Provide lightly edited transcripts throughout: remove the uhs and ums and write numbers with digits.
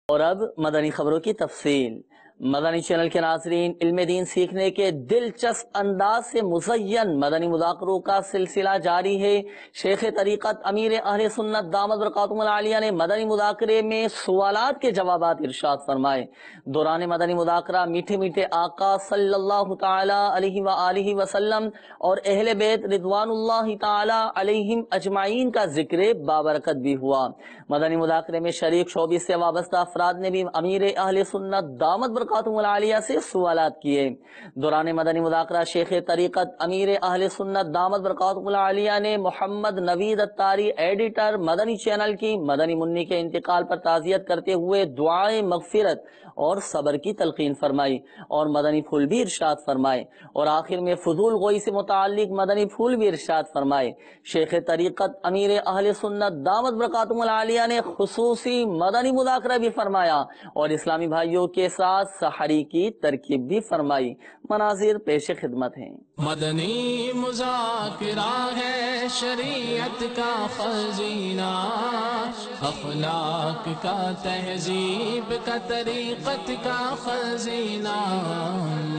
اور اب مدنی خبروں کی تفصیل۔ مدنی چینل کے ناظرین، علم دین سیکھنے کے دلچسپ انداز سے مزین مدنی مذاکروں کا سلسلہ جاری ہے۔ شیخ طریقت امیر اہل سنت دامت برکاتہم العالیہ نے مدنی مذاکرے میں سوالات کے جوابات ارشاد فرمائے۔ دوران مدنی مذاکرہ میٹھے میٹھے آقا صلی اللہ تعالی علیہ وآلہ وسلم اور اہل بیت رضوان اللہ تعالی علیہم اجمعین کا ذکر بابرکت بھی ہوا۔ مدنی مذاکرے میں شریک شعبے سے وابستہ افراد نے بھی امیر اہل سنت دامت برکاتہم العالیہ سے سوالات کیے۔ دوران مدنی مذاکرہ شیخ طریقت امیر اہل سنت دامت برکاتہم العالیہ نے محمد نوید اتاری ایڈیٹر مدنی چینل کی مدنی منی کے انتقال پر تعزیت کرتے ہوئے دعائے مغفرت اور صبر کی تلقین فرمائی اور مدنی پھول بھی ارشاد فرمائے، اور آخر میں فضول گوئی سے متعلق مدنی پھول بھی ارشاد فرمائے۔ شیخ طریقت امیر اہل سنت دامت برکاتہم العالیہ نے خصوصی مدنی مذاکرہ بھی فرمایا اور اسلامی بھائیوں کے ساتھ سحری کی ترکیب بھی فرمائی۔ مناظر پیش خدمت ہیں۔ مدنی مذاکرہ ہے شریعت کا خزینہ، اخلاق کا تہذیب کا طریقت کا خزینہ۔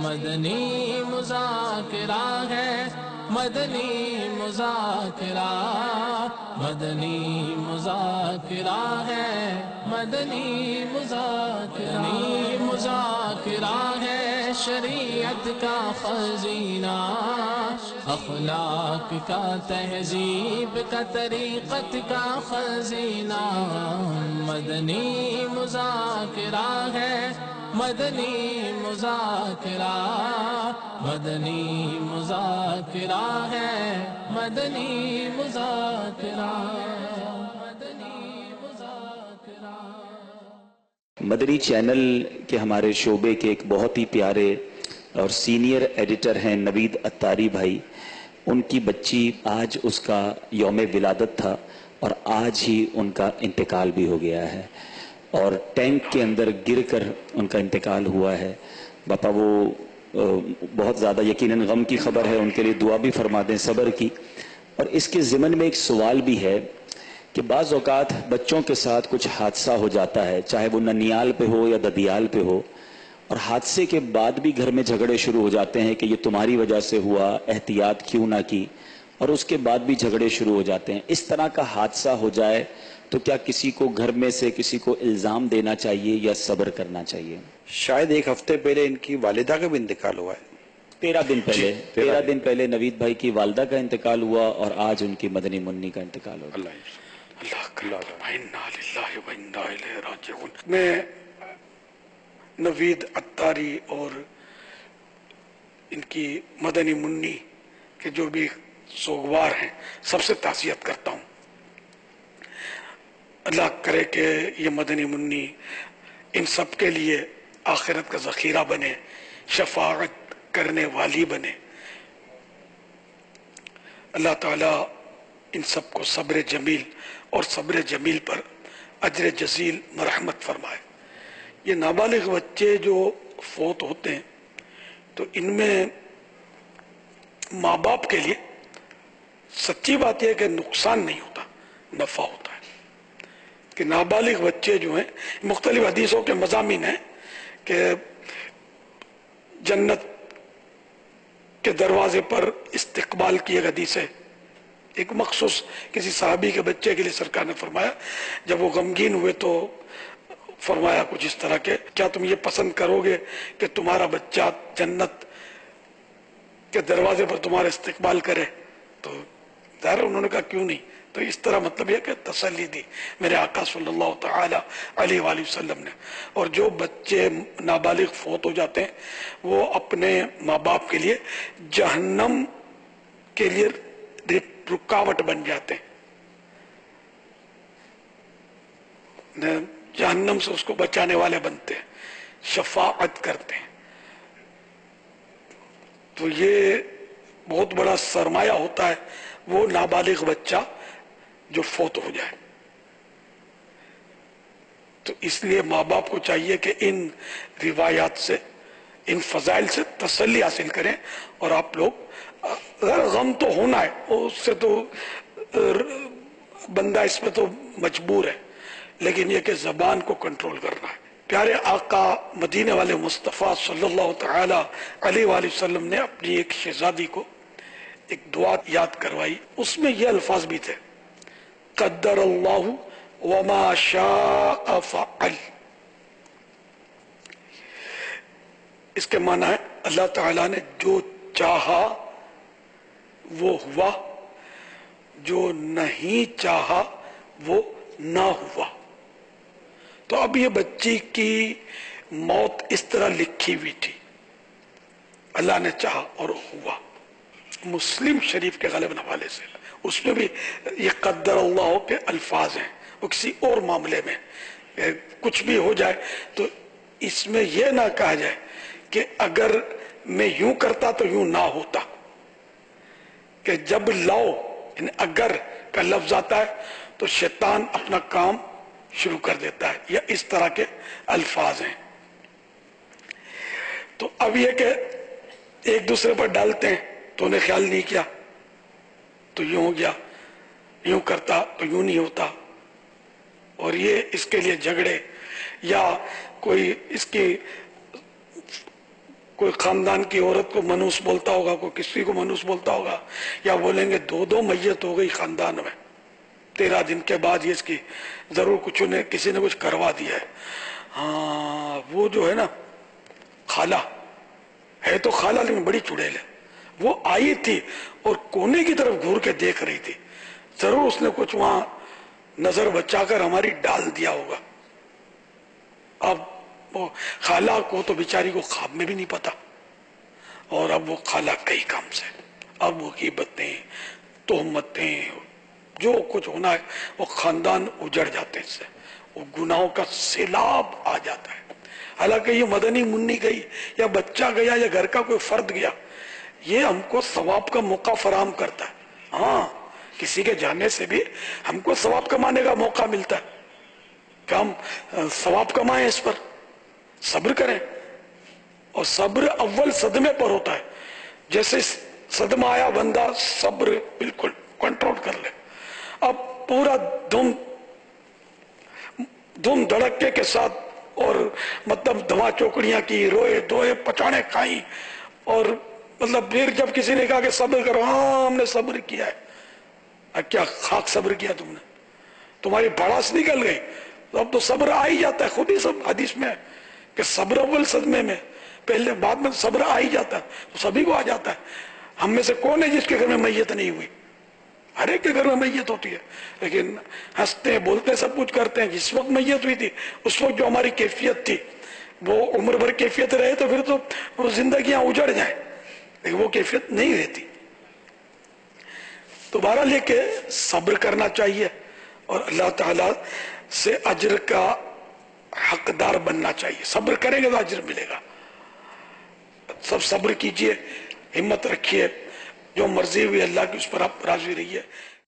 مدنی مذاکرہ ہے، مدنی مذاکرہ، مدنی مذاکرہ ہے، مدنی مذاکرہ، مدنی مذاکرہ ہے شریعت کا خزینہ، اخلاق کا تہذیب کا طریقت کا خزینہ۔ مدنی مذاکرہ ہے، مدنی مذاکرہ، مدنی مذاکرہ ہے، مدنی مذاکرہ، مدنی مذاکرہ۔ مدنی چینل کے ہمارے شعبے کے ایک بہت ہی پیارے اور سینئر ایڈیٹر ہیں نوید اتاری بھائی، ان کی بچی آج اس کا یوم ولادت تھا اور آج ہی ان کا انتقال بھی ہو گیا ہے، اور ٹینک کے اندر گر کر ان کا انتقال ہوا ہے۔ باپا وہ بہت زیادہ یقیناً غم کی خبر ہے، ان کے لیے دعا بھی فرما دیں صبر کی۔ اور اس کے ضمن میں ایک سوال بھی ہے کہ بعض اوقات بچوں کے ساتھ کچھ حادثہ ہو جاتا ہے، چاہے وہ ننیال پہ ہو یا ددیال پہ ہو، اور حادثے کے بعد بھی گھر میں جھگڑے شروع ہو جاتے ہیں کہ یہ تمہاری وجہ سے ہوا، احتیاط کیوں نہ کی، اور اس کے بعد بھی جھگڑے شروع ہو جاتے ہیں۔ اس طرح کا حادثہ ہو جائے تو کیا کسی کو گھر میں سے کسی کو الزام دینا چاہیے یا صبر کرنا چاہیے؟ شاید ایک ہفتے پہلے ان کی والدہ کا بھی انتقال ہوا ہے۔ 13 دن پہلے نوید بھائی کی والدہ کا انتقال ہوا اور آج ان کی مدنی منی کا انتقال ہوا۔ میں نوید اتاری اور ان کی مدنی منی کے جو بھی سوگوار ہیں سب سے تعزیت کرتا ہوں۔ اللہ کرے کہ یہ مدنی منی ان سب کے لیے آخرت کا ذخیرہ بنے، شفاعت کرنے والی بنے۔ اللہ تعالیٰ ان سب کو صبر جمیل اور صبر جمیل پر اجر جزیل مرحمت فرمائے۔ یہ نابالغ بچے جو فوت ہوتے ہیں تو ان میں ماں باپ کے لیے سچی بات یہ ہے کہ نقصان نہیں ہوتا، نفع ہوتا ہے۔ کہ نابالغ بچے جو ہیں، مختلف حدیثوں کے مضامین ہیں کہ جنت کے دروازے پر استقبال کی ایک حدیث ہے، ایک مخصوص کسی صحابی کے بچے کے لیے سرکار نے فرمایا، جب وہ غمگین ہوئے تو فرمایا کچھ اس طرح کہ کیا تم یہ پسند کرو گے کہ تمہارا بچہ جنت کے دروازے پر تمہارا استقبال کرے؟ تو ظاہر انہوں نے کہا کیوں نہیں۔ تو اس طرح مطلب یہ کہ تسلی دی میرے آقا صلی اللہ تعالی علیہ وآلہ وسلم نے۔ اور جو بچے نابالغ فوت ہو جاتے ہیں وہ اپنے ماں باپ کے لیے جہنم کے لیے رکاوٹ بن جاتے ہیں، جہنم سے اس کو بچانے والے بنتے ہیں، شفاعت کرتے ہیں۔ تو یہ بہت بڑا سرمایہ ہوتا ہے وہ نابالغ بچہ جو فوت ہو جائے۔ تو اس لیے ماں باپ کو چاہیے کہ ان روایات سے، ان فضائل سے تسلی حاصل کریں، اور آپ لوگ غم تو ہونا ہے، اس سے تو بندہ اس میں تو مجبور ہے، لیکن یہ کہ زبان کو کنٹرول کرنا ہے۔ پیارے آقا مدینے والے مصطفیٰ صلی اللہ تعالی علیہ وآلہ وسلم نے اپنی ایک شہزادی کو ایک دعا یاد کروائی، اس میں یہ الفاظ بھی تھے، قدر اللہ وما شاء فعل۔ اس کے معنی ہے اللہ تعالیٰ نے جو چاہا وہ ہوا، جو نہیں چاہا وہ نہ ہوا۔ تو اب یہ بچی کی موت اس طرح لکھی ہوئی تھی، اللہ نے چاہا اور ہوا۔ مسلم شریف کے غالباً حوالے سے اس میں بھی یہ قدر اللہ کے الفاظ ہیں، وہ کسی اور معاملے میں کچھ بھی ہو جائے تو اس میں یہ نہ کہا جائے کہ اگر میں یوں کرتا تو یوں نہ ہوتا، کہ جب لاؤ یعنی اگر کا لفظ آتا ہے تو شیطان اپنا کام شروع کر دیتا ہے، یا اس طرح کے الفاظ ہیں۔ تو اب یہ کہ ایک دوسرے پر ڈالتے ہیں تو انہیں خیال نہیں کیا تو یوں ہو گیا، یوں کرتا تو یوں نہیں ہوتا، اور یہ اس کے لیے جھگڑے، یا کوئی اس کی کوئی خاندان کی عورت کو منوس بولتا ہوگا، کوئی کسی کو منوس بولتا ہوگا، یا بولیں گے دو میت ہو گئی خاندان میں، 13 دن کے بعد یہ اس کی ضرور کسی نے کچھ کروا دیا ہے۔ ہاں وہ جو ہے نا خالہ ہے تو خالہ لیکن بڑی چڑیل ہے، وہ آئی تھی اور کونے کی طرف گھور کے دیکھ رہی تھی، ضرور اس نے کچھ وہاں نظر بچا کر ہماری ڈال دیا ہوگا۔ اب وہ خالہ کو تو بیچاری کو خواب میں بھی نہیں پتا، اور اب وہ خالہ کئی کام سے، اب وہ غیبتیں، تہمتیں، جو کچھ ہونا ہے وہ خاندان اجڑ جاتے ہیں، اس سے وہ گناہوں کا سیلاب آ جاتا ہے۔ حالانکہ یہ مدنی منی گئی یا بچہ گیا یا گھر کا کوئی فرد گیا، یہ ہم کو ثواب کا موقع فراہم کرتا ہے۔ ہاں کسی کے جانے سے بھی ہم کو ثواب کمانے کا موقع ملتا ہے کہ ہم ثواب کمائیں، اس پر صبر کریں، اور صبر اول صدمے پر ہوتا ہے۔ جیسے صدمہ آیا بندہ صبر بالکل کنٹرول کر لے، اب پورا دھوم دھڑکے کے ساتھ، اور مطلب دھما چوکڑیاں کی، روئے دوئے پچاڑے کھائیں، اور مطلب پھر جب کسی نے کہا کہ صبر کرو، ہاں ہم نے صبر کیا ہے، کیا خاک صبر کیا تم نے، تمہاری بڑاس نکل گئی، تو اب تو صبر آ ہی جاتا ہے، خود ہی سب حدیث میں ہے کہ صبر اول صدمے میں، پہلے بعد میں صبر آ ہی جاتا ہے، تو سبھی کو آ جاتا ہے۔ ہم میں سے کون ہے جس کے گھر میں میت نہیں ہوئی؟ ہر ایک کے گھر میں میت ہوتی ہے، لیکن ہنستے بولتے سب کچھ کرتے ہیں۔ جس وقت میت ہوئی تھی اس وقت جو ہماری کیفیت تھی وہ عمر بھر کیفیت رہے تو پھر تو وہ زندگیاں اجڑ جائیں، لیکن وہ کیفیت نہیں رہتی۔ تو بہرحال یہ کہ صبر کرنا چاہیے، اور اللہ تعالیٰ سے اجر کا حقدار بننا چاہیے۔ صبر کریں گے تو اجر ملے گا۔ سب صبر کیجئے، ہمت رکھیے، جو مرضی ہوئی اللہ کی اس پر آپ راضی رہیے۔